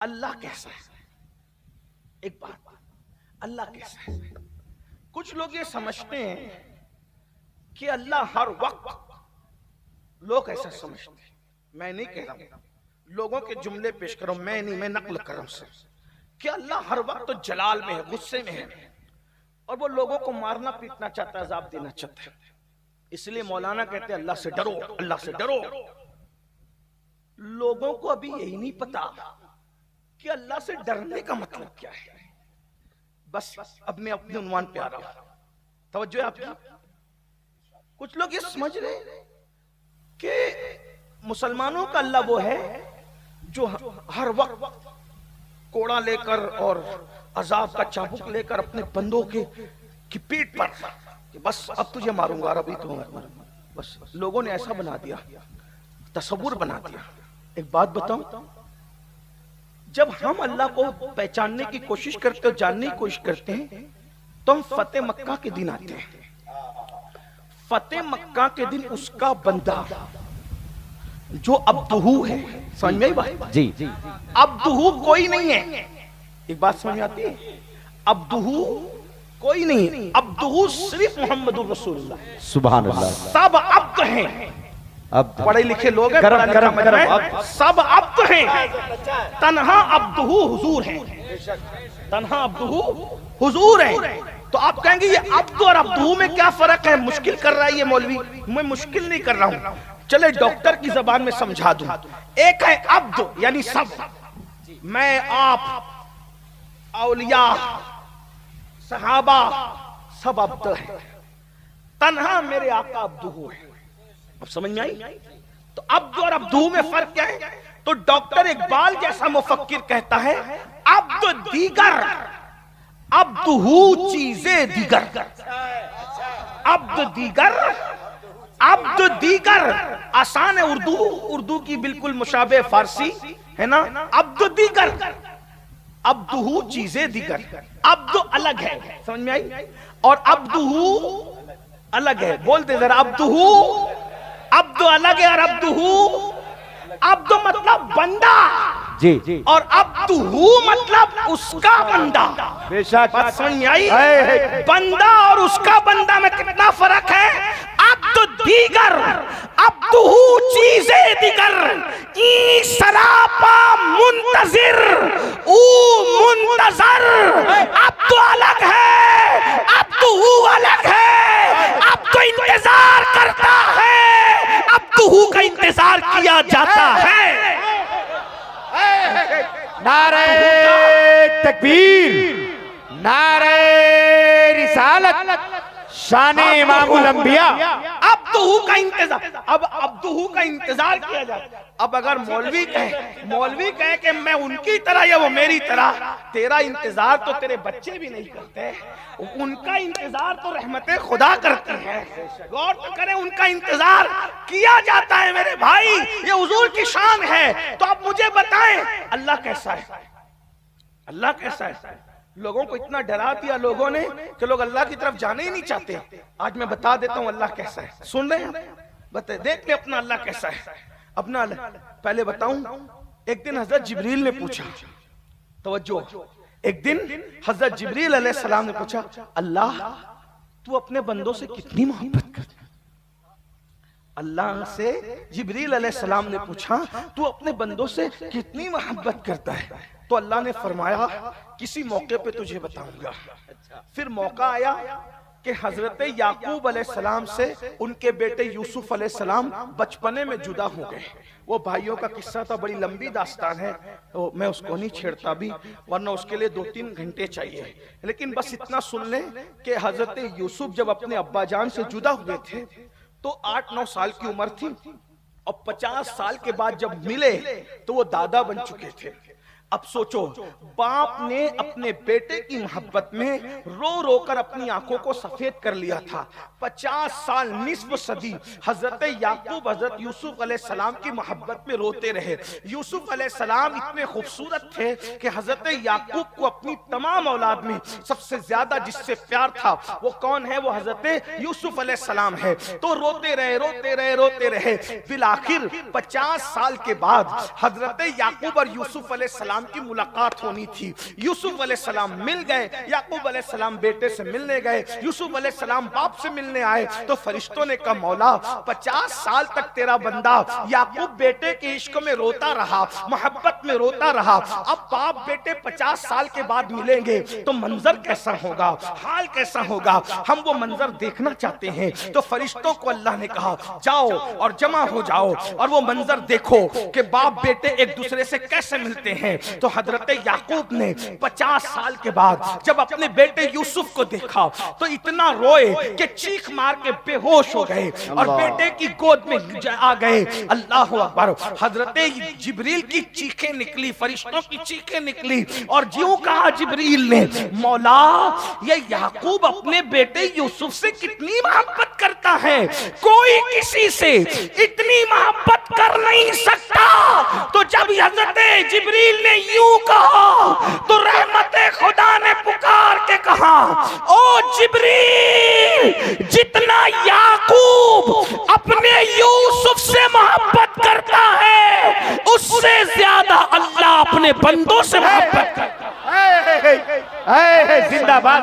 اللہ کیسا ہے؟ ایک بات، اللہ کیسا ہے؟ کچھ لوگ یہ سمجھتے ہیں کہ اللہ ہر وقت، لوگ ایسا سمجھتے ہیں، میں نہیں کہہ رہا ہوں، لوگوں کے جملے پیش کرو، میں نہیں، میں نقل کر رہا ہوں صرف، کہ اللہ ہر وقت تو جلال میں ہے، غصے میں ہے، اور وہ لوگوں کو مارنا پیٹنا چاہتا ہے، عذاب دینا چاہتا ہے۔ اس لیے مولانا کہتے ہیں اللہ سے ڈرو، اللہ سے ڈرو۔ لوگوں کو ابھی یہی نہیں پتا کہ اللہ سے ڈرنے کا مطلب کیا ہے۔ بس اب میں اپنے عنوان پہ آ رہا ہوں، توجہ ہے آپ کی۔ کچھ لوگ یہ سمجھ رہے ہیں کہ مسلمانوں کا اللہ وہ ہے جو ہر وقت کوڑا لے کر اور عذاب کا چابک لے کر اپنے بندوں کی پیٹ پر کہ بس اب تجھے ماروں گا، ابھی تو بس لوگوں نے ایسا بنا دیا، تصور بنا دیا۔ ایک بات بتاؤں، جب ہم اللہ کو پہچاننے کی کوشش کرتے اور جاننے کی کوشش کرتے ہیں تو ہم فتح مکہ کے دن آتے ہیں۔ فتح مکہ کے دن اس کا بندہ جو عبدہو ہے، سمجھ میں آئی بات؟ جی عبدہو کوئی نہیں ہے، ایک بات سمجھ آتی ہے؟ عبدہو کوئی نہیں ہے، عبدہو صرف محمد الرسول اللہ، سبحان اللہ۔ سب عبد ہیں، اب پڑھے لکھے لوگ ہیں، سب عبد ہیں، تنہا عبدہو حضور ہیں، تنہا عبدہو حضور ہیں۔ تو آپ کہیں گے یہ عبد اور عبدہو میں کیا فرق ہے؟ مشکل کر رہا ہے یہ مولوی۔ میں مشکل نہیں کر رہا ہوں، چلے ڈاکٹر کی زبان میں سمجھا دوں۔ ایک ہے عبد یعنی سب، میں آپ اولیاء صحابہ سب عبد ہیں، تنہا میرے آقا عبدہو ہے۔ اب سمجھ میں آئی؟ تو عبد اور عبدہو میں فرق کیا ہے؟ تو ڈاکٹر اقبال جیسا مفکر کہتا ہے عبد دیگر، عبدہو چیزیں دیگر، عبد دیگر، عبد دیگر۔ آسان ہے اردو کی بالکل مشابہ فارسی ہے نا، عبد دیگر، عبدہو چیزیں دیگر۔ عبد الگ ہے، سمجھ میں آئی؟ اور عبدہو الگ ہے، بولتے ذرا، عبدہو، عبد الگ ہے اور عبدہو، عبد مطلب بندہ جی اور عبدہو مطلب اس کا بندہ۔ بے شک، بات سمجھ میں آئی؟ بندہ اور اس کا بندہ میں کتنا فرق ہے؟ عبد دیگر، عبدہو چیزیں دیگر، ای سراپا منتظر او منتظر۔ عبد الگ ہے، عبدہو الگ ہے، عبد انتظار کرتا ہے، عبدہو کا انتظار کیا جاتا ہے۔ نعرہ تکبیر، نعرہ رسالت، شان امام الانبیاء۔ عبدہو کا انتظار، اب عبدہو کا انتظار کیا جاتا ہے۔ اب اگر مولوی کہے کہ میں ان کی طرح یا وہ میری طرح، تیرا انتظار تو تیرے بچے بھی نہیں کرتے، ان کا انتظار تو رحمت خدا کرتی ہے۔ غور تو کریں، ان کا انتظار کیا جاتا ہے میرے بھائی، یہ حضور کی شان ہے۔ تو اب مجھے بتائیں اللہ کیسا ہے؟ اللہ کیسا ہے؟ لوگوں کو اتنا ڈرا دیا لوگوں نے کہ لوگ اللہ کی طرف جانے ہی نہیں چاہتے۔ آج میں بتا دیتا ہوں اللہ کیسا ہے، سن رہے ہیں؟ بتائیں، دیکھ لیں اپنا اللہ کیسا ہے، اپنا اللہ۔ پہلے بتاؤں، ایک دن حضرت جبریل نے پوچھا، توجہ، ایک دن حضرت جبریل علیہ السلام نے پوچھا اللہ تو اپنے بندوں سے کتنی محبت کرتا ہے؟ اللہ سے جبریل علیہ السلام نے پوچھا تو اپنے بندوں سے کتنی محبت کرتا ہے؟ تو اللہ نے فرمایا کسی موقع پہ تجھے بتاؤں گا۔ پھر موقع آیا کہ حضرت یعقوب علیہ السلام سے ان کے بیٹے یوسف علیہ السلام بچپنے میں جدا ہو گئے۔ وہ بھائیوں کا قصہ تھا، بڑی لمبی داستان ہے، تو میں اس کو نہیں چھیڑتا بھی، ورنہ اس کے لیے 2-3 گھنٹے چاہیے۔ لیکن بس اتنا سن لیں کہ حضرت یوسف جب اپنے ابا جان سے جدا ہوئے تھے تو 8-9 سال کی عمر تھی، اور 50 سال کے بعد جب ملے تو وہ دادا بن چکے تھے۔ اب سوچو، باپ نے اپنے بیٹے کی محبت میں رو رو کر اپنی آنکھوں کو سفید کر لیا تھا۔ 50 سال، نصف صدی حضرت یعقوب حضرت یوسف علیہ السلام کی محبت میں روتے رہے۔ یوسف علیہ السلام اتنے خوبصورت تھے کہ حضرت یعقوب کو اپنی تمام اولاد میں سب سے زیادہ جس سے پیار تھا وہ کون ہے؟ وہ حضرت یوسف علیہ السلام ہے۔ تو روتے رہے روتے رہے روتے رہے، بالآخر 50 سال کے بعد حضرت یعقوب اور یوسف علیہ السلام السلام کی ملاقات ہونی تھی. یوسف علیہ السلام مل گئے, یعقوب علیہ السلام بیٹے سے ملنے گئے, یوسف علیہ السلام باپ سے ملنے آئے تو فرشتوں نے کہا مولا 50 سال تک تیرا بندہ یعقوب بیٹے کے عشق میں روتا رہا, محبت میں روتا رہا, اب باپ بیٹے 50 سال کے بعد ملیں گے تو منظر کیسا ہوگا, حال کیسا ہوگا, ہم وہ منظر دیکھنا چاہتے ہیں. تو فرشتوں کو اللہ نے کہا جاؤ اور جمع ہو جاؤ اور وہ منظر دیکھو کہ باپ بیٹے ایک دوسرے سے کیسے ملتے ہیں. تو حضرت یعقوب نے 50 سال کے بعد جب اپنے بیٹے یوسف کو دیکھا تو اتنا روئے کہ چیخ مار کے بے ہوش ہو گئے اور بیٹے کی گود میں آ گئے. اللہ اکبر. حضرت جبریل کی چیخیں نکلی, فرشتوں کی چیخیں نکلی اور جیوں کہا جبریل نے مولا یہ یعقوب اپنے بیٹے یوسف سے کتنی محبت کرتا ہے, کوئی کسی سے اتنی محبت کر نہیں سکتا. تو جب حضرت جبریل نے یوں کہا تو رحمت خدا نے پکار کے کہا او جبریل, جتنا یعقوب اپنے یوسف سے محبت کرتا ہے اس سے زیادہ اللہ اپنے بندوں سے محبت کرتا ہے. زندہ باد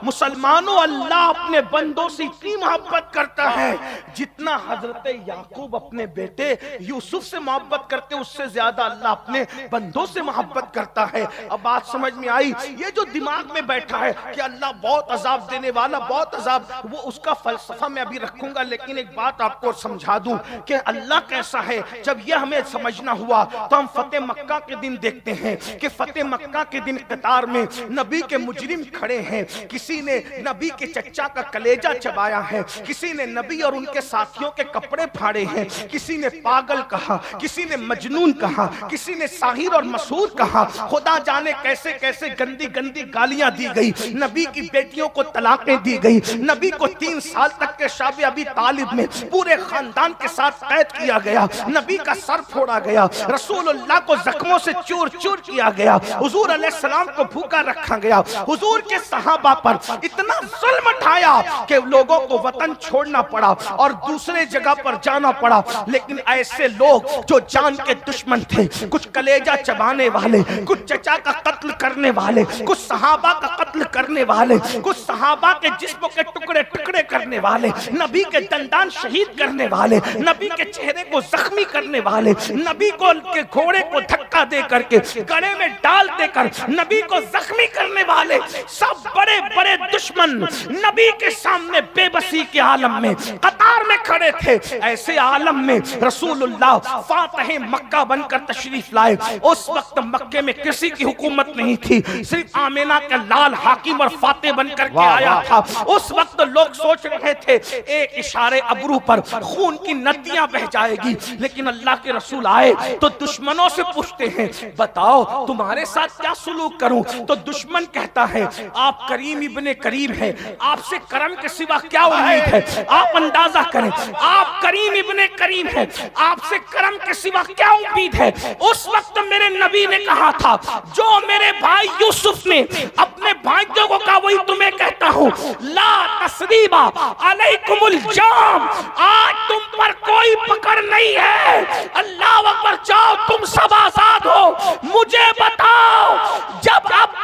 مسلمانوں, اللہ اپنے بندوں سے اتنی محبت کرتا ہے جتنا حضرت یعقوب اپنے بیٹے یوسف سے محبت کرتے اس سے زیادہ اللہ اپنے بندوں سے محبت کرتا ہے. اب بات سمجھ میں آئی. یہ جو دماغ میں بیٹھا ہے کہ اللہ بہت عذاب دینے والا, بہت عذاب, وہ اس کا فلسفہ میں ابھی رکھوں گا, لیکن ایک بات آپ کو سمجھا دوں کہ اللہ کیسا ہے. جب یہ ہمیں سمجھنا ہوا تو ہم فتح مکہ کے دن دیکھتے ہیں کہ فتح مکہ کے دن قطار میں نبی کے مجرم کھڑے ہیں. کسی نے نبی کے چچا کا کلیجہ چبایا ہے, کسی نے نبی اور ان کے ساتھیوں کے کپڑے پھاڑے ہیں, کسی نے پاگل کہا, کسی نے مجنون کہا, کسی نے ساحر اور مسحور کہا. خدا جانے کیسے کیسے گندی گندی گالیاں دی گئی. نبی کی بیٹیوں کو طلاقیں دی گئی. نبی کو 3 سال تک کے شاب ابی طالب میں پورے خاندان کے ساتھ قید کیا گیا. نبی کا سر پھوڑا گیا. رسول اللہ کو زخموں سے چور چور کیا گیا. حضور علیہ السلام کو بھوکا رکھا گیا. حضور کے صحابہ پر اتنا ظلم اٹھایا کہ لوگوں کو وطن چھوڑنا پڑا اور دوسرے جگہ پر جانا پڑا. لیکن ایسے لوگ جو جان کے دشمن تھے, کچھ کلیجہ چبانے والے, کچھ چچا کا قتل کرنے والے, کچھ صحابہ کا قتل کرنے والے, کچھ صحابہ کے جسموں کے ٹکڑے ٹکڑے کرنے والے, نبی کے دندان شہید کرنے والے, نبی کے چہرے کو زخمی کرنے والے, نبی کو کے گھوڑے کو دھکا دے کر کے گڑے میں ڈال دے کر نبی کو زخمی کرنے والے, سب بڑے بڑے دشمن نبی کے سامنے بے بسی کے عالم میں قطار میں کھڑے تھے. ایسے عالم میں رسول اللہ فاتح مکہ بن کر تشریف لائے. اس وقت مکے میں کسی کی حکومت نہیں تھی, صرف آمینہ کا لال حاکم اور فاتح بن کر کے آیا تھا. اس وقت لوگ سوچ رہے تھے ایک اشارے ابرو پر خون کی ندیاں بہ جائے گی, لیکن اللہ کے رسول آئے تو دشمنوں سے پوچھتے ہیں بتاؤ تمہارے ساتھ کیا سلوک کروں. تو دشمن کہتا ہے آپ کریم ابن کریم ہے, آپ سے کرم کے سوا کیا امید ہے. آپ اندازہ کریں, آپ کریم ابن کریم ہے, آپ سے کرم کے سوا کیا امید ہے. اس وقت میرے نبی نے کہا تھا جو میرے بھائی یوسف نے اپنے بھائیوں کو کہا وہی تمہیں کہتا ہوں, لا تثریب علیکم الجام, آج تم پر کوئی پکڑ نہیں ہے. اللہ اکبر, جاؤ تم سب آزاد ہو. مجھے بتاؤ جب عبدہ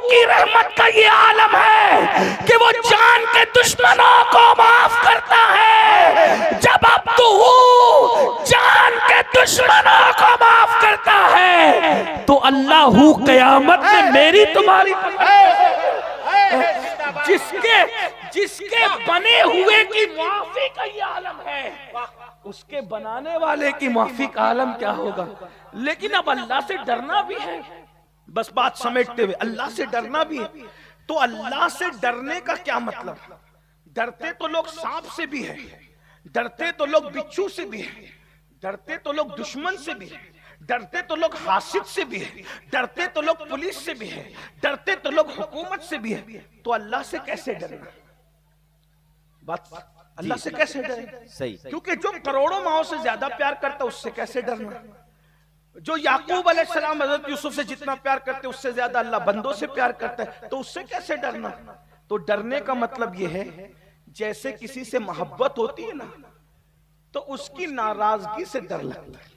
کی رحمت کا یہ عالم ہے کہ وہ جان کے دشمنوں کو معاف کرتا ہے, جب عبدہ جان کے دشمنوں کو معاف کرتا ہے تو اللہ قیامت میں میری تمہاری جس کے بنے ہوئے کی معافی کا یہ عالم ہے, اس کے بنانے والے کی معافی کا عالم کیا ہوگا. لیکن اب اللہ سے ڈرنا بھی ہے, بس بات سمیٹتے ہوئے اللہ سے ڈرنا بھی ہے. تو اللہ سے ڈرنے کا کیا مطلب؟ ڈرتے تو لوگ سانپ سے بھی ہے, ڈرتے تو لوگ بچھو سے بھی ہے, ڈرتے تو لوگ دشمن سے بھی ہے, ڈرتے تو لوگ حاسد سے بھی ہے, ڈرتے تو لوگ پولیس سے بھی ہے, ڈرتے تو لوگ حکومت سے بھی ہے. تو اللہ سے کیسے ڈرنا؟ بات اللہ سے کیسے ڈرے؟ صحیح. کیونکہ جو کروڑوں ماؤں سے زیادہ پیار کرتا اس سے کیسے ڈرنا؟ جو یعقوب علیہ السلام حضرت یوسف سے جتنا پیار کرتے اس سے زیادہ اللہ بندوں سے پیار کرتا ہے, تو اس سے کیسے ڈرنا؟ تو ڈرنے کا مطلب یہ ہے جیسے کسی سے محبت ہوتی ہے نا تو اس کی ناراضگی سے ڈر لگتا ہے.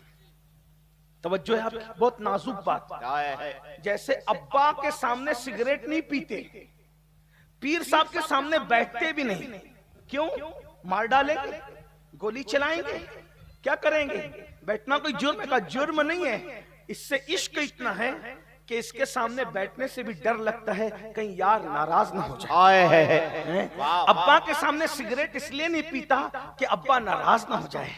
توجہ ہے آپ کی، بہت نازک بات. جیسے ابا کے سامنے سگریٹ نہیں پیتے، پیر صاحب کے سامنے بیٹھتے بھی نہیں. کیوں؟ مار ڈالیں گے، گولی چلائیں گے، کیا کریں گے؟ بیٹھنا کوئی جرم ہے؟ کا جرم نہیں ہے. اس سے عشق اتنا ہے کہ اس کے سامنے بیٹھنے سے بھی ڈر لگتا ہے کہیں یار ناراض نہ ہو جائے. ابا کے سامنے سگریٹ اس لیے نہیں پیتا کہ ابا ناراض نہ ہو جائے.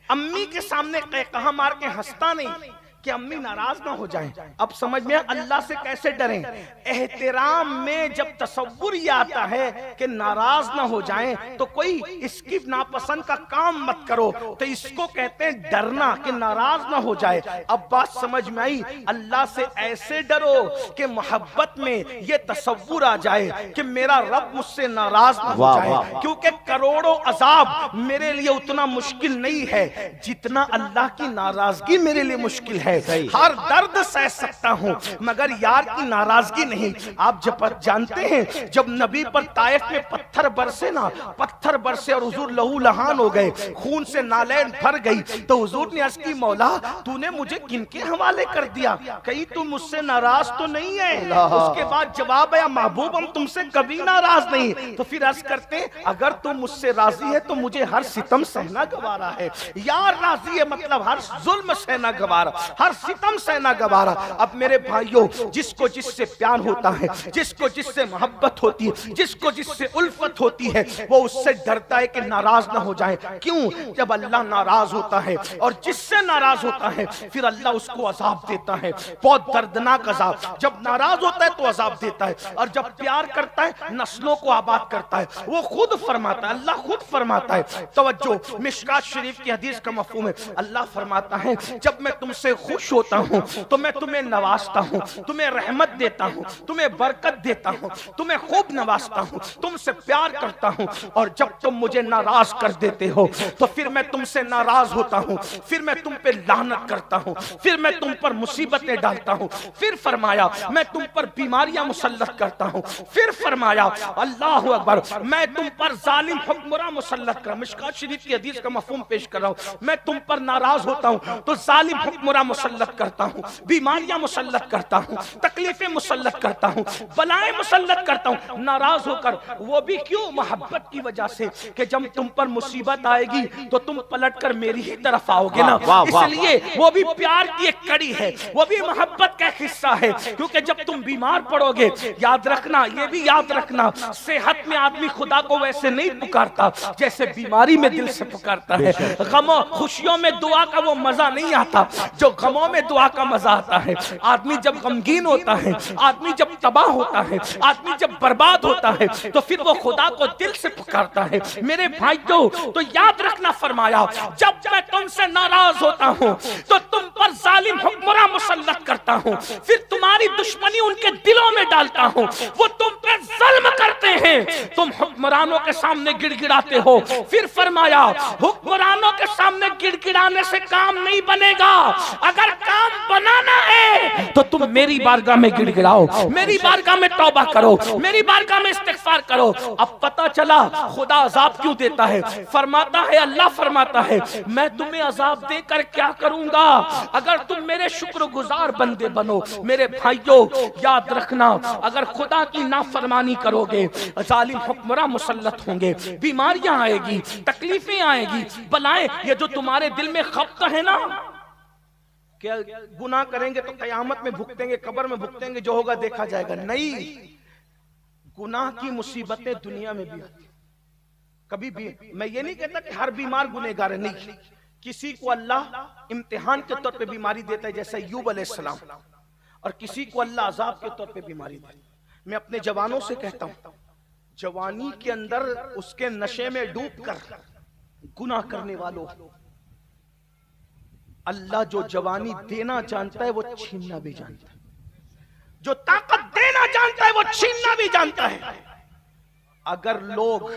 امی کے سامنے کہا مار کے ہنستا نہیں کہ امی ناراض نہ ہو جائیں. اب سمجھ میں اللہ سے کیسے ڈریں؟ احترام میں جب تصور یہ آتا ہے کہ ناراض نہ ہو جائیں تو کوئی اس کی ناپسند کا کام مت کرو، تو اس کو کہتے ہیں ڈرنا کہ ناراض نہ ہو جائے. اب بات سمجھ میں آئی؟ اللہ سے ایسے ڈرو کہ محبت میں یہ تصور آ جائے کہ میرا رب مجھ سے ناراض نہ ہو جائے. کیونکہ کروڑوں عذاب میرے لیے اتنا مشکل نہیں ہے جتنا اللہ کی ناراضگی میرے لیے مشکل ہے. ہر درد سہ سکتا ہوں مگر یار کی ناراضگی نہیں. آپ جب جانتے ہیں جب نبی پر طائف میں پتھر برسے نا، پتھر برسے اور حضور لہو لہان ہو گئے، خون سے نالین بھر گئی، تو حضور نے عرض کی مولا تو نے مجھے کن کے حوالے کر دیا؟ کہیں تو مجھ سے ناراض تو نہیں ہے؟ اس کے بعد جواب ہے محبوب ہم تم سے کبھی ناراض نہیں. تو پھر عرض کرتے ہیں اگر تم مجھ سے راضی ہے تو مجھے ہر ستم سہنا گوارا ہے. یار راضی ہے مطلب ہر ظلم سہنا گوارا، ہر ستم سہنا گوارا. اب میرے بھائیوں، جس کو جس سے پیار ہوتا ہے، جس کو جس سے محبت ہوتی ہے، جس کو جس سے الفت ہوتی ہے، وہ اس سے ڈرتا ہے کہ ناراض نہ ہو جائے. کیوں؟ جب اللہ ناراض ہوتا ہے اور جس سے ناراض ہوتا ہے پھر اللہ اس کو عذاب دیتا ہے، بہت دردناک عذاب. جب ناراض ہوتا ہے تو عذاب دیتا ہے، اور جب پیار کرتا ہے نسلوں کو آباد کرتا ہے. وہ خود فرماتا ہے، اللہ خود فرماتا ہے. توجہ، مشکات شریف کی حدیث کا مفہوم ہے. اللہ فرماتا ہے جب میں تم سے خوش ہوتا ہوں تو میں تمہیں نوازتا ہوں، تمہیں رحمت دیتا ہوں، تمہیں برکت دیتا ہوں، تمہیں خوب نوازتا ہوں، تم سے پیار کرتا ہوں. اور جب تم مجھے ناراض کر دیتے ہو تو پھر میں تم سے ناراض ہوتا ہوں، پھر میں تم پہ لعنت کرتا ہوں، پھر میں تم پر مصیبتیں ڈالتا ہوں. پھر فرمایا میں تم پر بیماریاں مسلط کرتا ہوں. پھر فرمایا اللہ اکبر میں تم پر ظالم حکمراں مسلط کر. مشکات شریف کی حدیث کا مفہوم پیش کر رہا ہوں. میں تم پر ناراض ہوتا ہوں تو ظالم حکمراں مسلط کرتا ہوں، بیماریاں مسلط کرتا ہوں، تکلیفیں مسلط کرتا ہوں، بلائیں مسلط کرتا ہوں. ناراض ہو کر، وہ بھی کیوں؟ محبت کی وجہ سے کہ جب تم پر مصیبت آئے گی تو تم پلٹ کر میری ہی طرف آؤ گے نا. اس لیے وہ بھی پیار کی ایک کڑی ہے، وہ بھی محبت کا حصہ ہے. کیونکہ جب تم بیمار پڑو گے، یاد رکھنا، یہ بھی یاد رکھنا، صحت میں آدمی خدا کو ویسے نہیں پکارتا جیسے بیماری میں دل سے پکارتا ہے. غموں خوشیوں میں دعا کا وہ مزہ نہیں آتا جو غموں میں دعا کا مزہ آتا ہے. آدمی جب غمگین ہوتا ہے، آدمی جب تباہ ہوتا ہے، آدمی جب برباد ہوتا ہے تو پھر وہ خدا کو دل سے پکارتا ہے. میرے بھائیوں، تو یاد رکھنا فرمایا جب میں تم سے ناراض ہوتا ہوں تو تم پر ظالم حکمراں مسلط کرتا ہوں، پھر تمہاری دشمنی ان کے دلوں میں ڈالتا ہوں، وہ تم پہ ظلم کرتے ہیں، تم حکمرانوں کے سامنے گڑ گڑاتے ہو. پھر فرمایا حکمرانوں کے سامنے گڑ گڑانے سے کام نہیں بنے گا، اگر کام بنانا ہے تو تم میری بارگاہ میں گڑ گڑاؤ، میری بارگاہ میں توبہ کرو، میری بارگاہ میں استغفار کرو. اب پتہ چلا خدا عذاب کیوں دیتا ہے. فرماتا ہے، اللہ فرماتا ہے میں تمہیں عذاب دے کر کیا کروں گا اگر تم میرے شکر گزار بندے بنو. میرے بھائیوں یاد رکھنا، اگر خدا کی نافرمانی کرو گے ظالم حکمراں مسلط ہوں گے، بیماریاں آئے گی، تکلیفیں آئے گی، بلائیں. یہ جو تمہارے دل میں خفت ہے نا کہ گناہ کریں گے تو قیامت میں بھگتیں گے، قبر میں بھگتیں گے، جو ہوگا دیکھا جائے گا. نہیں، گناہ کی مصیبتیں دنیا میں بھی آتی. کبھی بھی میں یہ نہیں کہتا کہ ہر بیمار گنہگار ہے، نہیں. کسی کو اللہ امتحان کے طور پہ بیماری دیتا ہے جیسے ایوب علیہ السلام، اور کسی کو اللہ عذاب کے طور پہ بیماری دیتا ہے. میں اپنے جوانوں سے کہتا ہوں جوانی کے اندر اس کے نشے میں ڈوب کر گناہ کرنے والوں، اللہ جو جوانی دینا جانتا ہے وہ چھیننا بھی جانتا ہے، جو طاقت دینا جانتا ہے وہ چھیننا بھی جانتا ہے. اگر لوگ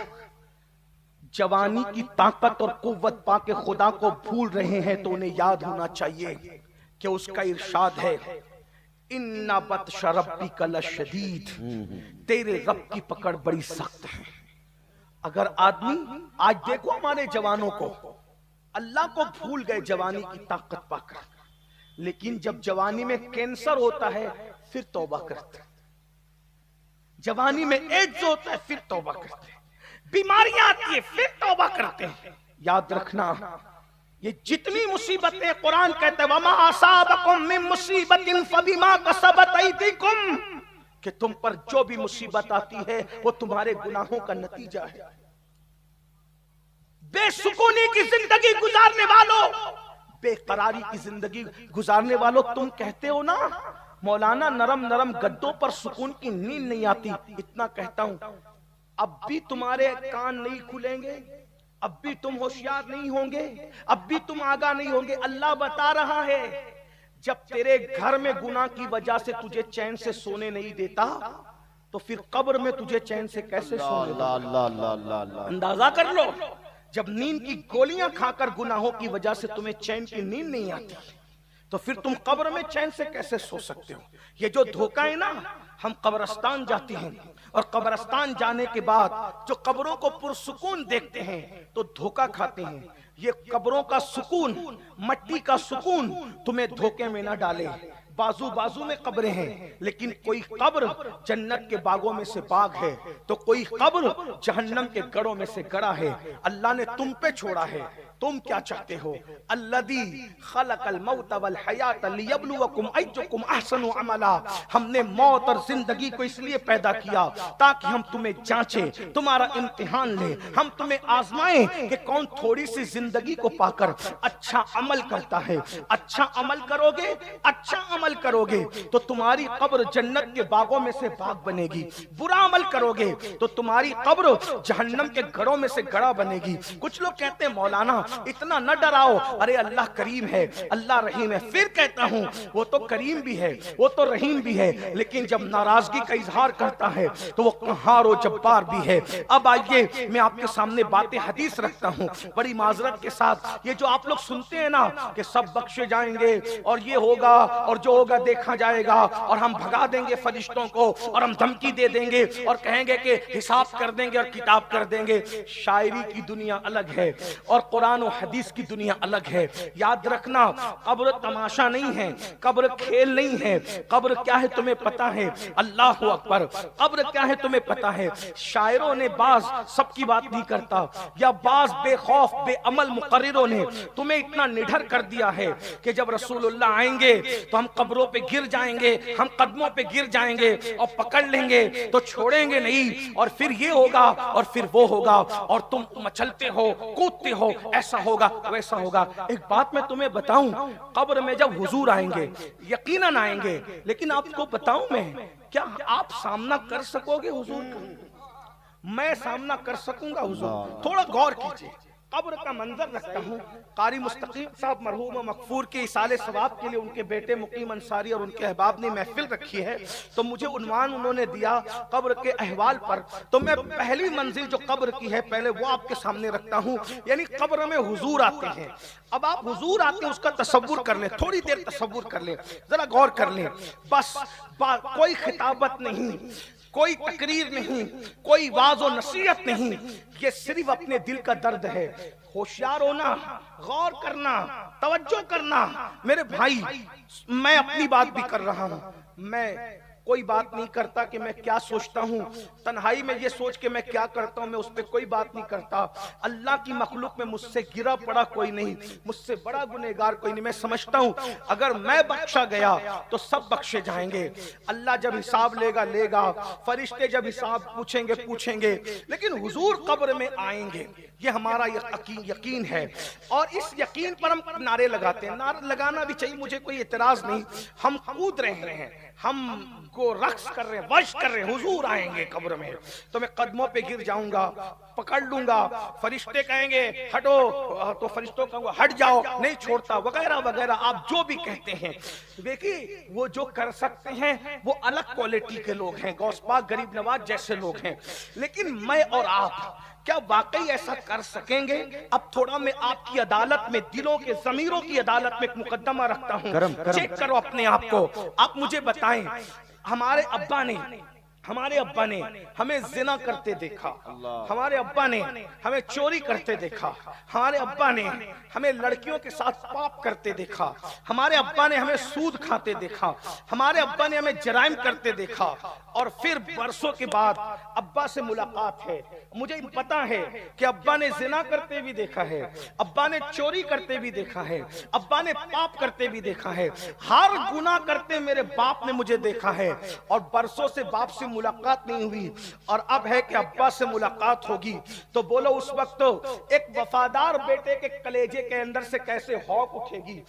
جوانی کی طاقت اور قوت پا کے خدا کو بھول رہے ہیں تو انہیں یاد ہونا چاہیے کہ اس کا ارشاد ہے اِنَّ بَطْشَ رَبِّكَ لَشَدِيدٌ، تیرے رب کی پکڑ بڑی سخت ہے. اگر آدمی آج دیکھو ہمارے جوانوں کو، اللہ کو بھول گئے جوانی کی طاقت پا کر. لیکن جب جوانی میں کینسر ہوتا ہے پھر توبہ کرتے ہیں، جوانی میں ایڈز ہوتا ہے پھر توبہ کرتے ہیں، بیماریاں آتی ہیں پھر توبہ کرتے ہیں۔ یاد رکھنا یہ جتنی مصیبتیں، قرآن کہتا ہے وَمَا أَصَابَكُم مِّن مُّصِيبَةٍ فَبِمَا كَسَبَتْ أَيْدِيكُمْ، کہ تم پر جو بھی مصیبت آتی ہے وہ تمہارے گناہوں کا نتیجہ ہے۔ بے سکونی کی زندگی گزارنے والوں، بے قراری کی زندگی گزارنے والوں، تم کہتے ہو نا مولانا نرم نرم گدوں پر سکون کی نیند نہیں آتی، اتنا کہتا ہوں، اب بھی تمہارے کان نہیں کھلیں گے، اب بھی تم ہوشیار نہیں ہوں گے، اب بھی تم آگاہ نہیں ہوں گے۔ اللہ بتا رہا ہے جب تیرے گھر میں گناہ کی وجہ سے تجھے چین سے سونے نہیں دیتا تو پھر قبر میں تجھے چین سے کیسے سونے دیتا؟ اندازہ کر لو، جب نیند کی گولیاں کھا کر گناہوں کی وجہ سے تمہیں چین کی نیند نہیں آتی تو پھر تم قبر میں چین سے کیسے سو سکتے ہو؟ یہ جو دھوکہ ہے نا، ہم قبرستان جاتے ہیں اور قبرستان جانے کے بعد جو قبروں کو پرسکون دیکھتے ہیں تو دھوکہ کھاتے ہیں۔ یہ قبروں کا سکون، مٹی کا سکون تمہیں دھوکے میں نہ ڈالے۔ بازو بازو میں قبریں ہیں، لیکن کوئی قبر جنت کے باغوں میں سے باغ ہے تو کوئی قبر جہنم کے گڑوں میں سے گڑا ہے۔ اللہ نے تم پہ چھوڑا ہے، تم کیا چاہتے ہو؟ الذی خلق الموت والحیات لیبلوکم ایکم احسن عملا، ہم نے موت اور زندگی کو اس لیے پیدا کیا تاکہ ہم تمہیں جانچیں، تمہارا امتحان لیں، ہم تمہیں آزمائیں کہ کون تھوڑی سی زندگی کو پا کر اچھا عمل کرتا ہے۔ اچھا عمل کرو گے، اچھا عمل کرو گے تو تمہاری قبر جنت کے باغوں میں سے باغ بنے گی، برا عمل کرو گے تو تمہاری قبر جہنم کے گڑوں میں سے گڑا بنے گی۔ کچھ لوگ کہتے ہیں مولانا اتنا نہ ڈراؤ، ارے اللہ کریم ہے، اللہ رحیم ہے۔ پھر کہتا ہوں وہ تو کریم بھی ہے، وہ تو رحیم بھی ہے، لیکن جب ناراضگی کا اظہار کرتا ہے تو وہ قہار و جبار بھی ہے۔ اب آئیے میں آپ کے سامنے باتیں حدیث رکھتا ہوں بڑی معذرت کے ساتھ۔ یہ جو آپ لوگ سنتے ہیں نا کہ سب بخشے جائیں گے اور یہ ہوگا اور جو ہوگا دیکھا جائے گا اور ہم بھگا دیں گے فرشتوں کو اور ہم دھمکی دے دیں گے اور کہیں گے کہ حساب کر دیں گے اور کتاب کر دیں گے، شاعری کی دنیا الگ ہے اور قرآن و حدیث کی دنیا الگ ہے۔ یاد رکھنا قبر تماشا نہیں ہے، قبر کھیل نہیں ہے۔ قبر کیا ہے تمہیں پتا ہے؟ اللہ اکبر، قبر کیا ہے تمہیں پتا ہے؟ شاعروں نے بعض سب کی بات نہیں کرتا یا بعض بے خوف بے عمل مقرروں نے تمہیں اتنا نڈھر کر دیا ہے کہ جب رسول اللہ آئیں گے تو ہم قبروں پہ گر جائیں گے، ہم قدموں پہ گر جائیں گے اور پکڑ لیں گے تو چھوڑیں گے نہیں، اور پھر یہ ہوگا اور پھر وہ ہوگا اور تم مچلتے ہو کودتے ہو، ایسا ہوگا ویسا ہوگا۔ ایک بات میں تمہیں بتاؤں، قبر میں جب حضور آئیں گے یقیناً آئیں گے، لیکن آپ کو بتاؤں میں کیا آپ سامنا کر سکو گے حضور کا؟ میں سامنا کر سکوں گا حضور؟ تھوڑا غور کیجئے، قبر کا منظر رکھتا ہوں۔ قاری مستقیم صاحب مرحوم و مغفور کے اصال ثواب کے لیے ان کے بیٹے مقیم انصاری اور ان کے احباب نے محفل رکھی ہے، تو مجھے عنوان انہوں نے دیا قبر کے احوال پر، تو میں پہلی منزل جو قبر کی ہے پہلے وہ آپ کے سامنے رکھتا ہوں۔ یعنی قبر میں حضور آتے ہیں۔ اب آپ حضور آتے ہیں اس کا تصور کر لیں، تھوڑی دیر تصور کر لیں، ذرا غور کر لیں۔ بس کوئی خطابت نہیں، کوئی تقریر نہیں، کوئی واعظ و نصیحت نہیں، یہ صرف اپنے دل کا درد ہے۔ ہوشیار ہونا، غور کرنا، توجہ کرنا۔ میرے بھائی میں اپنی بات بھی کر رہا ہوں، میں کوئی بات نہیں کرتا کہ میں کیا سوچتا ہوں، تنہائی میں یہ سوچ کے میں کیا کرتا ہوں، میں اس پہ کوئی بات نہیں کرتا۔ اللہ کی مخلوق میں مجھ سے گرا پڑا کوئی نہیں، مجھ سے بڑا گنہگار کوئی نہیں۔ میں سمجھتا ہوں اگر میں بخشا گیا تو سب بخشے جائیں گے۔ اللہ جب حساب لے گا، فرشتے جب حساب پوچھیں گے، لیکن حضور قبر میں آئیں گے، یہ ہمارا یقین ہے۔ اور اس یقین پر ہم نعرے لگاتے ہیں، نعرے لگانا بھی چاہیے، مجھے کوئی اعتراض نہیں۔ ہم کود رہے ہیں، ہم کو رقص کر رہے ہیں، ورش کر رہے ہیں، حضور آئیں گے قبر میں تو میں قدموں پہ گر جاؤں گا، پکڑ لوں گا، فرشتے کہیں گے ہٹو تو فرشتوں کہوں گا ہٹ جاؤ، نہیں چھوڑتا، وغیرہ وغیرہ آپ جو بھی کہتے ہیں۔ دیکھیے وہ جو کر سکتے ہیں وہ الگ کوالٹی کے لوگ ہیں، غوث پاک غریب نواز جیسے لوگ ہیں، لیکن میں اور آپ کیا واقعی ایسا کر سکیں گے؟ اب تھوڑا میں آپ کی عدالت میں، دلوں کے ضمیروں کی عدالت میں ایک مقدمہ رکھتا ہوں، چیک کرو اپنے آپ کو۔ آپ مجھے بتائیں، ہمارے ابا نے، ہمارے ابا نے ہمیں زنا کرتے دیکھا، ہمارے ابا نے ہمیں چوری کرتے دیکھا، ہمارے ابا نے ہمیں لڑکیوں کے ساتھ پاپ کرتے دیکھا، ہمارے ابا نے ہمیں سود کھاتے دیکھا، ہمارے ابا نے ہمیں جرائم کرتے دیکھا، اور پھر برسوں کے بعد ابا سے ملاقات ہے۔ مجھے پتا ہے کہ ابا نے زنا کرتے بھی دیکھا ہے، ابا نے چوری کرتے بھی دیکھا ہے، ابا نے پاپ کرتے بھی دیکھا ہے، ہر گناہ کرتے میرے باپ نے مجھے دیکھا ہے، اور برسوں سے باپ سے ملاقات نہیں ہوئی، اور اب ہے کہ ابا سے ملاقات ہوگی۔ تو بولو اس وقت ایک وفادار بیٹے کے کلیجے کے اندر سے کیسے ہوک اٹھے گی؟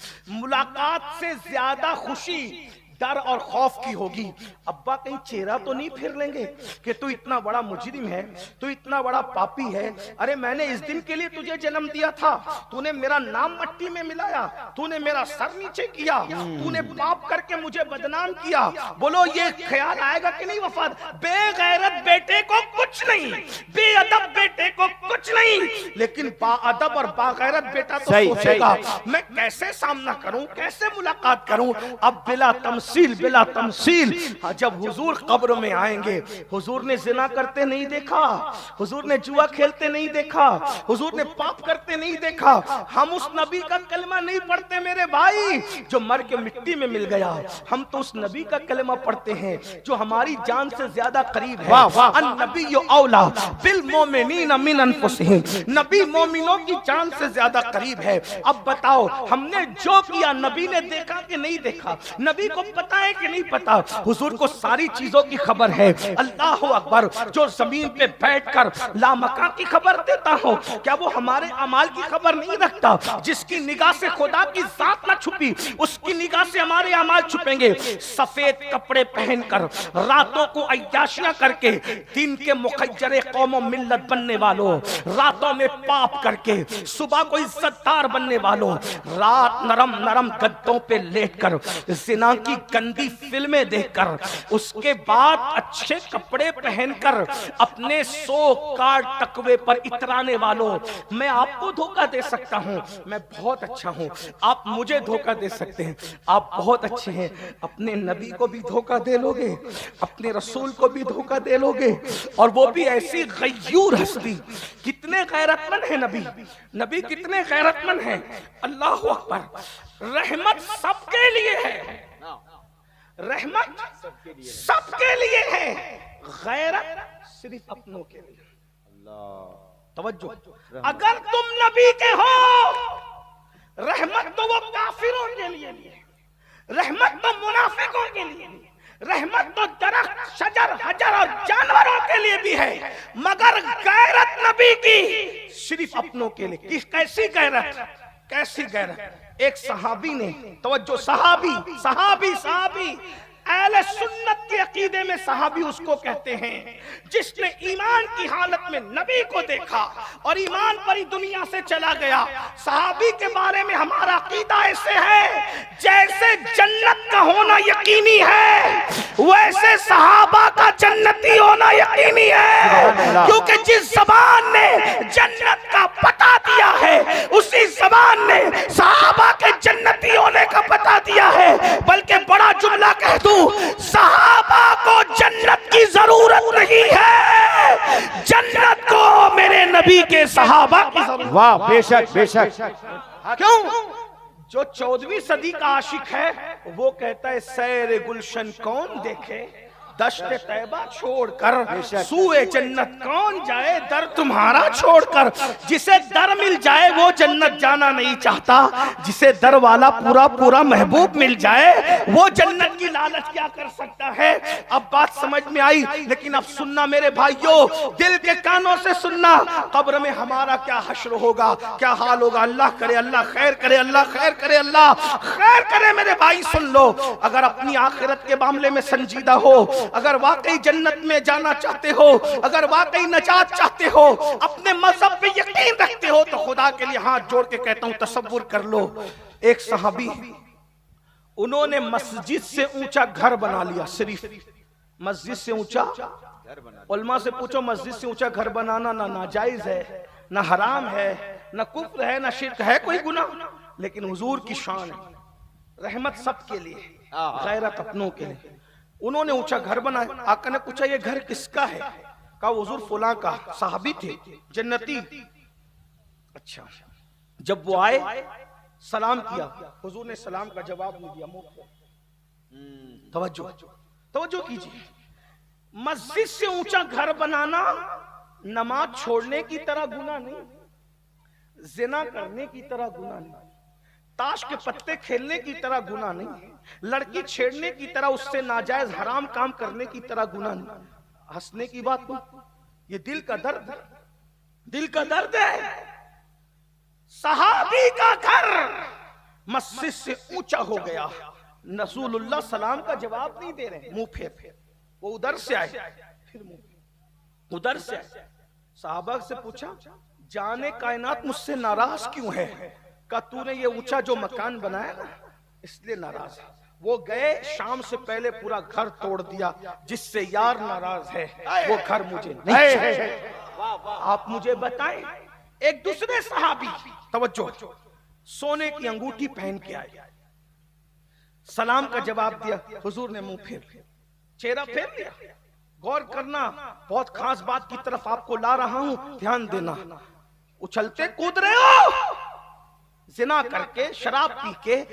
ملاقات سے زیادہ خوشی ڈر اور خوف کی ہوگی۔ ابا کہیں چہرہ تو نہیں پھر لیں گے کہ تو اتنا بڑا مجرم ہے، تو اتنا بڑا پاپی ہے، ارے میں نے اس دن کے لیے تجھے جنم دیا تھا، تو نے میرا نام مٹی میں ملایا، تو نے میرا سر نیچے کیا، تو نے پاپ کر کے مجھے بدنام کیا۔ بولو یہ خیال آئے گا کہ نہیں وفاد؟ بے غیرت بیٹے کو کچھ نہیں، بے ادب بیٹے کو کچھ نہیں، لیکن با ادب اور با غیرت بیٹا تو سوچے گا میں کیسے سامنا کروں، کیسے ملاقات کروں۔ اب بلا بلا تمثیل جب حضور قبر میں آئیں گے، حضور نے زنا کرتے نہیں دیکھا، حضور نے جوا کھیلتے نہیں دیکھا، حضور نے پاپ کرتے نہیں دیکھا، ہم اس نبی کا کلمہ نہیں پڑھتے میرے بھائی جو مر کے مٹی میں مل گیا، ہم تو اس نبی کا کلمہ پڑھتے ہیں جو ہماری جان سے زیادہ قریب ہے۔ النبی اولا بالمومنین من انفسہم، نبی مومنوں کی جان سے زیادہ قریب ہے۔ اب بتاؤ ہم نے جو کیا نبی نے دیکھا کہ نہیں دیکھا؟ نبی کو پتا ہے کہ نہیں پتا؟ حضور کو ساری چیزوں کی خبر ہے۔ اللہ اکبر، جو زمین پہ بیٹھ کر لامکان کی خبر دیتا ہو، کیا وہ ہمارے اعمال کی خبر نہیں رکھتا؟ جس کی نگاہ سے خدا کی ذات نہ چھپی، اس کی نگاہ سے ہمارے اعمال چھپیں گے۔ سفید کپڑے پہن کر، راتوں کو عیاشیاں کر کے، دن کے مخجر قوم و ملت بننے والوں، راتوں میں پاپ کر کے صبح کو عزت دار بننے والوں، رات نرم نرم گدوں پہ لیٹ کر زنا کی گندی فلمیں دیکھ کر، اس کے بعد اچھے کپڑے پہن کر اپنے سو کار تقوی پر اترانے والوں، میں آپ کو دھوکہ دے سکتا ہوں، میں بہت اچھا ہوں، آپ مجھے دھوکہ دے سکتے ہیں، آپ بہت اچھے ہیں، اپنے نبی کو بھی دھوکہ دے لوگے، اپنے رسول کو بھی دھوکہ دے لوگے، اور وہ بھی ایسی غیور ہستی۔ کتنے غیرت مند ہیں نبی، نبی کتنے غیرت مند ہیں۔ اللہ اکبر، رحمت سب کے لیے ہے، رحمت سب کے لیے ہے، غیرت صرف اپنوں کے لیے۔ توجہ، اگر تم نبی کے ہو، رحمت تو وہ کافروں کے لیے ہے، رحمت تو منافقوں کے لیے ہے، رحمت تو درخت، شجر، حجر اور جانوروں کے لیے بھی ہے، مگر غیرت نبی کی صرف اپنوں کے لیے۔ کیسی غیرت، کیسی غیرت؟ ایک صحابی نے، توجہ، صحابی اہل سنت کے عقیدے میں صحابی اس کو کہتے ہیں جس نے ایمان کی حالت میں نبی کو دیکھا اور ایمان پر ہی دنیا سے چلا گیا۔ صحابی کے بارے میں ہمارا عقیدہ ایسے ہے جیسے جنت کا ہونا یقینی ہے، ویسے صحابہ کا جنتی ہونا یقینی ہے، کیونکہ جس زبان نے جنت کا پتہ دیا ہے اسی زبان نے صحابہ کے جنتی ہونے کا پتہ دیا ہے۔ بلکہ بڑا جملہ کہہ دوں، صحابہ کو جنت کی ضرورت نہیں ہے، جنت کو میرے نبی کے صحابہ کی ضرورت۔ واہ، بے شک بے شک۔ کیوں؟ جو 14ویں صدی کا عاشق ہے وہ کہتا ہے سیر گلشن کون دیکھے، دشت طیبہ چھوڑ کر سوئے جنت کون جائے، در تمہارا چھوڑ کر۔ جسے در مل جائے وہ جنت جانا نہیں چاہتا، جسے در والا پورا پورا محبوب مل جائے وہ جنت کی لالچ کیا کر سکتا ہے۔ اب بات سمجھ میں آئی، لیکن اب سننا میرے بھائیوں، دل کے کانوں سے سننا، قبر میں ہمارا کیا حشر ہوگا، کیا حال ہوگا۔ اللہ کرے، اللہ خیر کرے، اللہ خیر کرے، اللہ خیر کرے۔ میرے بھائی سن لو، اگر اپنی آخرت کے معاملے میں سنجیدہ ہو، اگر واقعی جنت میں جانا چاہتے ہو، اگر واقعی نجات چاہتے ہو، اپنے مذہب پہ یقین رکھتے ہو، تو خدا کے لیے ہاتھ جوڑ کے کہتا ہوں تصور کر لو، ایک صحابی انہوں نے مسجد سے اونچا گھر بنا لیا، صرف مسجد سے اونچا۔ علماء سے پوچھو مسجد سے اونچا گھر بنانا نہ ناجائز ہے، نہ حرام ہے، نہ کفر ہے، نہ شرک ہے، کوئی گناہ، لیکن حضور کی شان ہے، رحمت سب کے لیے، غیرت اپنوں کے لیے۔ انہوں نے اونچا گھر بنایا. آقا نے پوچھا یہ گھر کس کا ہے؟ کہا حضور فلاں کا. صحابی تھے جنتی. اچھا. جب وہ آئے سلام کیا, حضور نے سلام کا جواب نہیں دیا. توجہ کیجیے, مسجد سے اونچا گھر بنانا نماز چھوڑنے کی طرح گناہ نہیں, زنا کرنے کی طرح گناہ نہیں, تاش کے پتے کھیلنے کی طرح گناہ نہیں, لڑکی چھیڑنے کی طرح اس سے ناجائز حرام کام کرنے کی طرح گناہ نہیں. ہنسنے کی بات نہیں, یہ دل کا درد ہے, دل کا درد ہے. صحابی کا گھر مسجد سے اونچا ہو گیا, رسول اللہ سلام کا جواب نہیں دے رہے, منہ پھیر. وہ ادھر سے آئے, پھر منہ ادھر سے آئے. صحابہ سے پوچھا جانے کائنات مجھ سے ناراض کیوں ہے؟ کہ تو نے یہ اونچا جو مکان بنایا نا اس لیے ناراض ہے. وہ گئے شام سے پہلے پورا گھر توڑ دیا, جس سے یار ناراض ہے وہ گھر مجھے نہیں چاہیے. آپ مجھے بتائیں, ایک دوسرے صحابی توجہ سونے کی انگوٹھی پہن کے آئے, سلام کا جواب دیا, حضور نے منہ پھیر چہرہ پھیر لیا. غور کرنا, بہت خاص بات کی طرف آپ کو لا رہا ہوں, دھیان دینا. اچھلتے کود رہے ہو, زنا کر کے, شراب پی کے,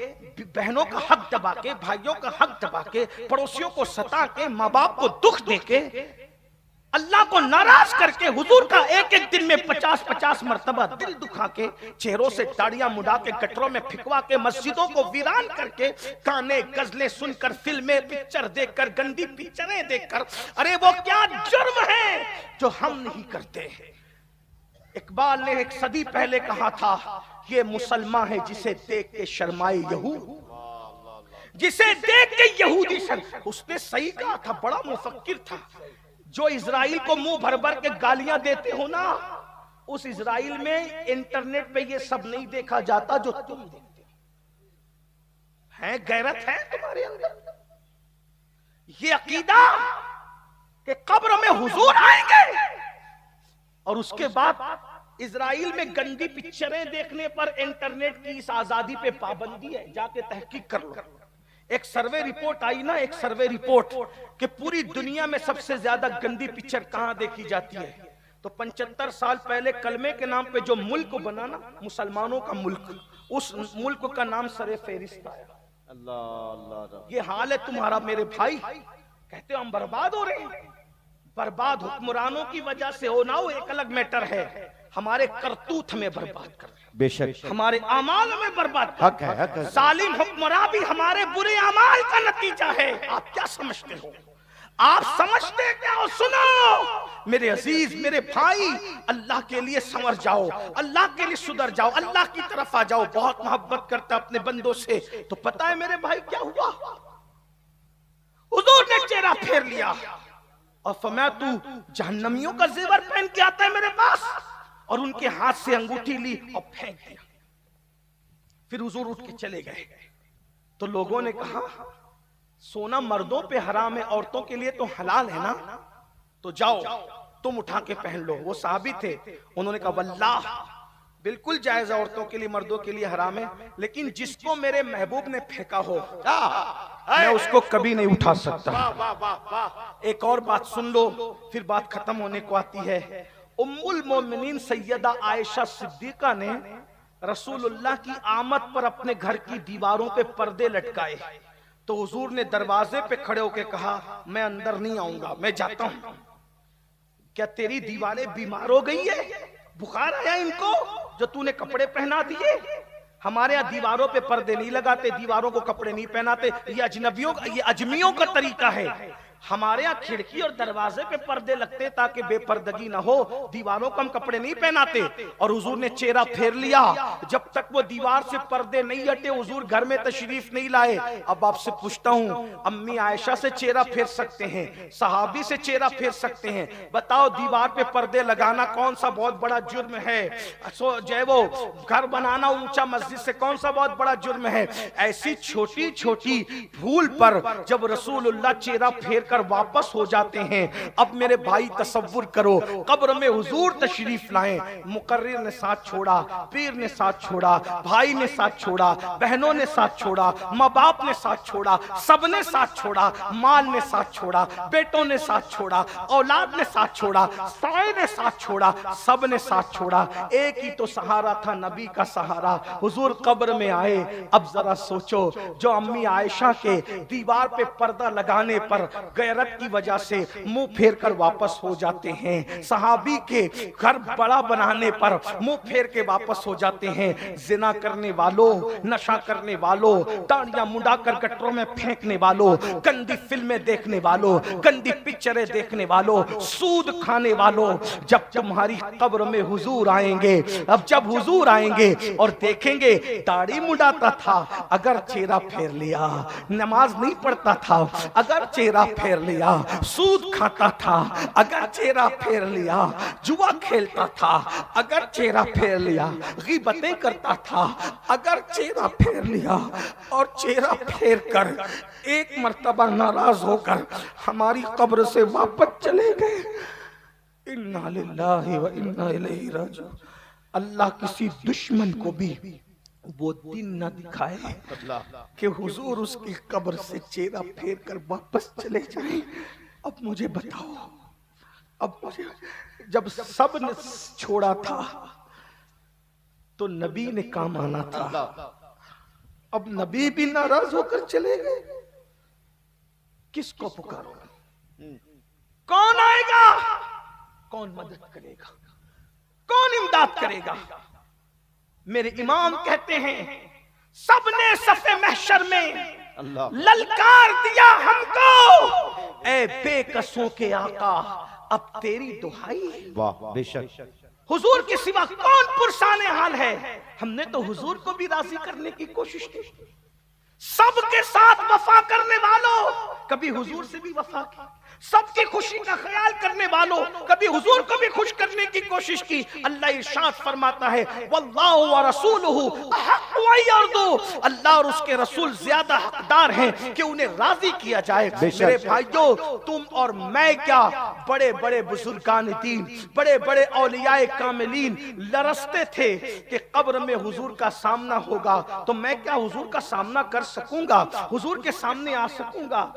بہنوں کا حق دبا کے, بھائیوں کا حق دبا کے, پڑوسیوں کو ستا کے, ماں باپ کو دکھ دے کے, اللہ کو ناراض کر کے, حضور کا ایک ایک دن میں 50 مرتبہ دل دکھا کے, چہروں سے داڑیاں مڈا کے, گٹروں میں پھکوا کے, مسجدوں کو ویران کر کے, گانے غزلیں سن کر, فلمیں پکچر دیکھ کر, گندی پکچریں دیکھ کر, ارے وہ کیا جرم ہے جو ہم نہیں کرتے. اقبال نے ایک صدی پہلے کہا تھا, یہ مسلمان ہے جسے دیکھ کے شرمائے یہود, جسے دیکھ کے یہودی شرم. اس نے صحیح کہا تھا, بڑا مفکر تھا. جو اسرائیل کو منہ بھر بھر کے گالیاں دیتے ہو نا, اس اسرائیل میں انٹرنیٹ پہ یہ سب نہیں دیکھا جاتا جو تم دیکھتے ہیں. غیرت ہے تمہارے اندر, یہ عقیدہ کہ قبر میں حضور آئیں گے, اور اس کے بعد اسرائیل میں گندی پکچریں دیکھنے پر انٹرنیٹ کی اس آزادی پہ پابندی ہے. جا کے تحقیق کر لو. ایک سروے رپورٹ آئی نا, ایک سروے رپورٹ کہ پوری دنیا میں سب سے زیادہ گندی پکچر کہاں دیکھی جاتی ہے, تو 75 سال پہلے کلمے کے نام پہ جو ملک بنا نا, مسلمانوں کا ملک, اس ملک کا نام سر فہرست آیا. یہ حال ہے تمہارا میرے بھائی. کہتے ہو ہم برباد ہو رہے ہیں. برباد حکمرانوں کی وجہ سے ہو نہ ہو ایک الگ میٹر ہے, ہمارے کرتوت ہمیں برباد کر رہے ہیں, بے شک ہمارے اعمال میں برباد کر حق ہے, حق ہے. ظالم حکمراں بھی ہمارے برے اعمال کا نتیجہ ہے. آپ کیا سمجھتے ہو؟ آپ سمجھتے کیا ہو؟ سنو میرے عزیز, میرے بھائی, اللہ کے لیے سنور جاؤ, اللہ کے لیے سدھر جاؤ, اللہ کی طرف آ جاؤ. بہت محبت کرتا اپنے بندوں سے. تو پتہ ہے میرے بھائی کیا ہوا؟ حضور نے چہرہ پھیر لیا اور فرمایا تو جہنمیوں کا زیور پہن کے آتا ہے میرے پاس, اور ان کے ہاتھ سے انگوٹھی لی اور پھینک دیا. پھر حضور اٹھ کے چلے گئے. تو لوگوں نے کہا سونا مردوں پہ حرام ہے, عورتوں کے لیے تو حلال ہے نا, تو جاؤ تم اٹھا کے پہن لو. وہ صحابی تھے, انہوں نے کہا واللہ بالکل جائز ہے, عورتوں کے لیے مردوں کے لیے حرام ہے, لیکن جس کو میرے محبوب نے پھینکا ہو میں اس کو کبھی نہیں اٹھا سکتا. ایک اور بات سن لو, پھر بات ختم ہونے کو آتی ہے. ام المومنین سیدہ عائشہ صدیقہ نے رسول اللہ کی آمد پر اپنے گھر کی دیواروں پہ پردے لٹکائے, تو حضور نے دروازے پہ کھڑے ہو کے کہا میں اندر نہیں آؤں گا, میں جاتا ہوں. کیا تیری دیواریں بیمار ہو گئی ہے؟ بخار آیا ان کو جو تو نے کپڑے پہنا دیے؟ ہمارے یہاں دیواروں پہ پردے نہیں لگاتے, دیواروں کو کپڑے نہیں پہناتے. یہ اجنبیوں یہ اجمیوں کا طریقہ ہے. ہمارے یہاں کھڑکی اور دروازے پہ پردے لگتے تاکہ بے پردگی نہ ہو, دیواروں کو ہم کپڑے نہیں پہناتے. اور حضور نے چہرہ پھیر لیا. جب تک وہ دیوار سے پردے نہیں ہٹے حضور گھر میں تشریف نہیں لائے. اب آپ سے پوچھتا ہوں, امی عائشہ سے چہرہ پھیر سکتے ہیں, صحابی سے چہرہ پھیر سکتے ہیں, بتاؤ دیوار پہ پردے لگانا کون سا بہت بڑا جرم ہے؟ جو ہے وہ گھر بنانا اونچا مسجد سے کون سا بہت بڑا جرم ہے؟ ایسی چھوٹی چھوٹی بھول پر جب رسول اللہ چہرہ پھیر کر واپس ہو جاتے ہیں۔ اب میرے بھائی تصور کرو، قبر میں حضور تشریف لائیں، مقرر نے ساتھ چھوڑا، پیر نے ساتھ چھوڑا، بھائی نے ساتھ چھوڑا، بہنوں نے ساتھ چھوڑا، ماں باپ نے ساتھ چھوڑا، سب نے ساتھ چھوڑا، مال نے ساتھ چھوڑا، بیٹوں نے ساتھ چھوڑا، اولاد نے ساتھ چھوڑا، سائے نے ساتھ چھوڑا، سب نے ساتھ چھوڑا، ایک ہی تو سہارا تھا، نبی کا سہارا۔ حضور قبر میں آئے۔ اب ذرا سوچو، جو امی عائشہ کے دیوار پہ پردہ لگانے پر غیرت کی وجہ سے منہ پھیر کر واپس ہو جاتے ہیں، صحابی کے گھر بڑا بنانے پر منہ پھیر کے واپس ہو جاتے ہیں، زنا کرنے والوں، نشہ کرنے والوں، داڑیاں منڈا کر گٹروں میں پھینکنے والوں، گندی فلمیں دیکھنے والوں، گندی پکچریں دیکھنے والوں، سود کھانے والوں، جب تمہاری قبر میں حضور آئیں گے، اب جب حضور آئیں گے اور دیکھیں گے داڑھی منڈاتا تھا، اگر چہرہ پھیر لیا، نماز نہیں پڑھتا تھا، اگر چہرہ پھیر لیا، سود کھاتا تھا، اگر چہرہ پھیر لیا، جوا کھیلتا تھا، اگر چہرہ پھیر لیا، غیبتیں کرتا تھا، اگر چہرہ پھیر لیا، اور چہرہ پھیر کر ایک مرتبہ ناراض ہو کر ہماری قبر سے واپس چلے گئے، انا للہ و انا الیہ راجعون۔ اللہ کسی دشمن کو بھی وہ دن نہ دکھائے کہ حضور اس کی قبر سے چہرہ پھیر کر واپس چلے جائیں۔ اب مجھے بتاؤ، اب مجھے، جب سب نے چھوڑا تھا تو نبی نے کام آنا تھا، اب نبی بھی ناراض ہو کر چلے گئے، کس کو پکارو؟ کون آئے گا؟ کون مدد کرے گا؟ کون امداد کرے گا؟ میرے امام کہتے ہیں سب نے صف محشر میں للکار دیا ہم کو، اے بے کسوں کے آقا اب تیری دہائی۔ واہ، بے شک۔ حضور کے سوا کون پرسان حال ہے؟ ہم نے تو حضور کو بھی راضی کرنے کی کوشش کی، سب کے ساتھ وفا کرنے والوں کبھی حضور سے بھی وفا کی، سب کی خوشی کا خیال کرنے والوں کبھی حضور کو بھی خوش کرنے کی کوشش کی۔ اللہ ارشاد فرماتا ہے واللہ ورسولہ احق ان یرضوا، اللہ اور اس کے رسول زیادہ حقدار ہیں کہ انہیں راضی کیا جائے۔ میرے بھائیوں، تم اور میں کیا، بڑے بڑے بزرگان دین، بڑے بڑے اولیاء کاملین لرزتے تھے کہ قبر میں حضور کا سامنا ہوگا، تو میں کیا حضور کا سامنا کر سکوں گا؟ حضور کے سامنے آ سکوں گا؟